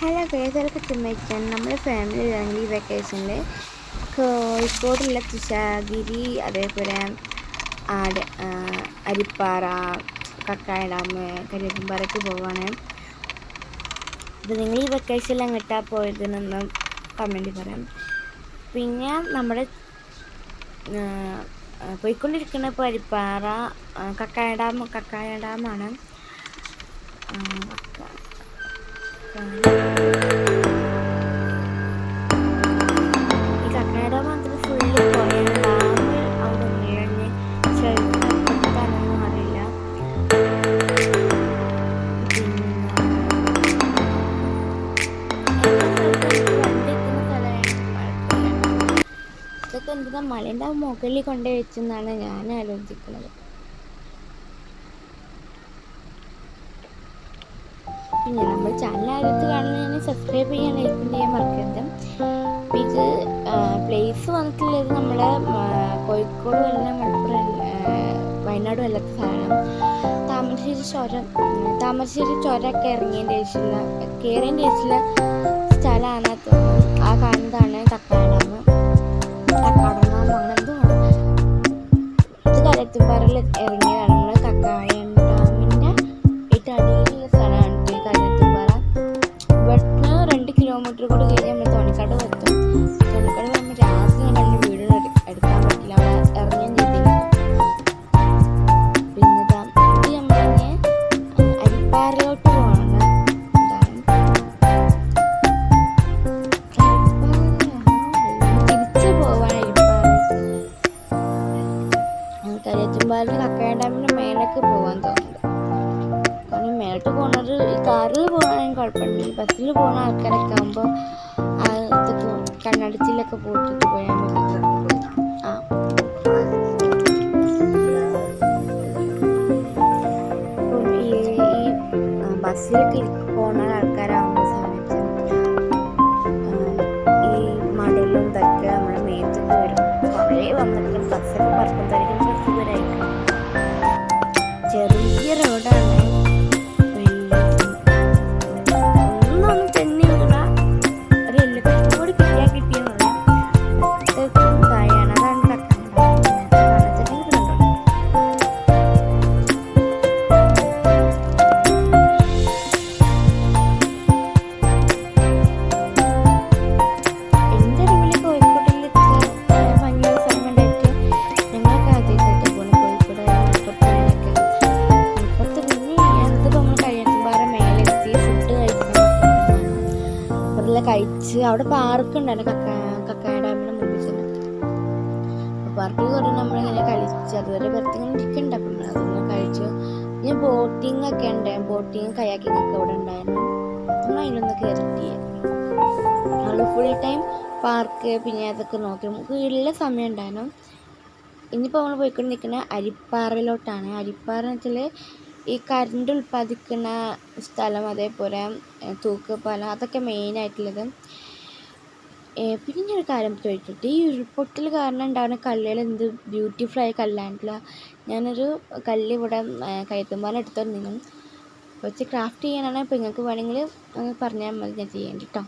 Hello guys, welcome to my channel. നമ്മുടെ family ഈ വെക്കേഷനിൽ കോഴിക്കോടുള്ള തുഷാരഗിരി, അതേപോലെ അരിപ്പാറ, കക്കായ ഡാം, കരിയത്തുംപാറയ്ക്ക് പോവുകയാണ്. അപ്പോൾ നിങ്ങൾ ഈ വെക്കേഷനിൽ എങ്ങോട്ടാണ് പോയതെന്നൊന്ന് കമൻറ്റ് പറയാം. പിന്നെ നമ്മുടെ പോയിക്കൊണ്ടിരിക്കുന്ന ഇപ്പോൾ അരിപ്പാറ കക്കായ ഡാമാണ്. ഈ കക്കായ ഡാം മാത്രം ഫുള്ള് പോയാണ്. ഡാം അവിടെ ഉള്ളിഴഞ്ഞ് ചെറുതാണെന്നൊന്നും അറിയില്ല. ഇതൊക്കെ എന്തിനാ മലേൻ്റെ മുകളിൽ കൊണ്ടുപോയി വെച്ചെന്നാണ് ഞാൻ ആലോചിക്കുന്നത്. പിന്നെ നമ്മൾ ചാനൽ ആദ്യത്ത് കാണുന്നതിന് സബ്സ്ക്രൈബ് ചെയ്യാൻ, ലൈക്ക് ചെയ്യാൻ മറക്കരുത്. ഇത് പ്ലേസ് വന്നിട്ടുള്ളത് നമ്മുടെ കോഴിക്കോട് വല്ല മലപ്പുറം വയനാട് വല്ലത്തെ സ്ഥലം താമരശ്ശേരി ചുരമൊക്കെ കയറിയതിൻ്റെ ശേഷമുള്ള സ്ഥലമാണ്. ആ കാണുന്നതാണ് കക്കായ ഡാം. അങ്ങനെ എന്തോ ഇത് കരിയത്തുംപാറയിൽ ഇറങ്ങിയതാണ്. നമ്മൾ കക്കായ ഡാമിൻ്റെ അടിയിലുള്ള സ്ഥലമാണ് കരിയത്തുംപാറ. ഇവിടുന്ന് 2 കിലോമീറ്റർ കൂടി കഴിഞ്ഞ് നമ്മൾ തോണിക്കാട് എത്തും. തോണിക്കാട് വരുമ്പോൾ രാത്രി നമ്മൾ വീട് എടുക്കാൻ പറ്റില്ല, അവിടെ ഇറങ്ങിയും ചെയ്തില്ല. പിന്നെ ഇത് നമ്മളിങ്ങനെ അരിപ്പാറയിലോട്ട് പോകണം. തിരിച്ച് പോവാണ് അരിപ്പാറ. കരിയത്തുംപാറയിൽ കക്കായ ഡാമിൻ്റെ മേലേക്ക് പോകാൻ തോന്നുന്നുണ്ട്. കാരണം മേലോട്ട് പോകുന്നത് ഈ കാറിൽ പോകണമെങ്കിൽ കുഴപ്പമില്ല. ബസ്സിൽ പോകുന്ന ആൾക്കാരൊക്കെ ആകുമ്പോൾ ഇതൊക്കെ കണ്ണടച്ചിലൊക്കെ പോയിട്ട് പോയാൽ മതി. അപ്പം ഈ ബസ്സിലൊക്കെ പോകുന്ന ആൾക്കാരാകുമ്പോൾ സമയത്ത് ഈ മടലും ഇതൊക്കെ നമ്മുടെ മേത്തൊക്കെ വരും. കുറേ വന്നിട്ട് ബസ്സൊക്കെ പറക്കുന്നതായിരിക്കും. ബസ് വരായിരിക്കും. ചെറിയ റോഡാണ്. കഴിച്ച് അവിടെ പാർക്ക് ഉണ്ടായിരുന്നു കക്കായ ഡാമിന് മുമ്പിൽ തന്നെ. പാർക്കിൽ കുറേ നമ്മളിങ്ങനെ കളിച്ച് അതുവരെ പുറത്തിങ്ങനെ ഇരിക്കണ്ട. പിന്നെ അതൊന്നും കഴിച്ചു. പിന്നെ ബോട്ടിങ് ഒക്കെ ഉണ്ടായിരുന്നു. ബോട്ടിങ് കയാക്കിങ് ഒക്കെ അവിടെ ഉണ്ടായിരുന്നു. നമ്മൾ അതിലൊന്ന് കയറി നമ്മൾ ഫുൾ ടൈം പാർക്ക് പിന്നെ അതൊക്കെ നോക്കി നമുക്ക് ഉള്ള സമയം ഉണ്ടായിരുന്നു. ഇനിയിപ്പോൾ നമ്മൾ പോയിക്കൊണ്ട് നിൽക്കുന്ന അരിപ്പാറയിലോട്ടാണ്. അരിപ്പാറ എന്ന് വെച്ചാൽ ഈ കറണ്ട് ഉൽപ്പാദിക്കുന്ന സ്ഥലം, അതേപോലെ തൂക്കുപാലം, അതൊക്കെ മെയിനായിട്ടുള്ളത്. പിന്നെ ഞാനൊരു കാര്യം ചോദിച്ചിട്ട്, ഈ ഉരുൾപൊട്ടൽ കാരണം ഉണ്ടാകുന്ന കല്ലുകൾ എന്ത് ബ്യൂട്ടിഫുള്ളായ കല്ലായിട്ടുള്ള. ഞാനൊരു കല്ല് ഇവിടെ കരിയത്തുംപാറ എടുത്തു തന്നിരുന്നു. വെച്ച് ക്രാഫ്റ്റ് ചെയ്യാനാണ്. ഇപ്പോൾ നിങ്ങൾക്ക് വേണമെങ്കിൽ പറഞ്ഞാൽ മതി, ഞാൻ ചെയ്യാൻ കേട്ടോ.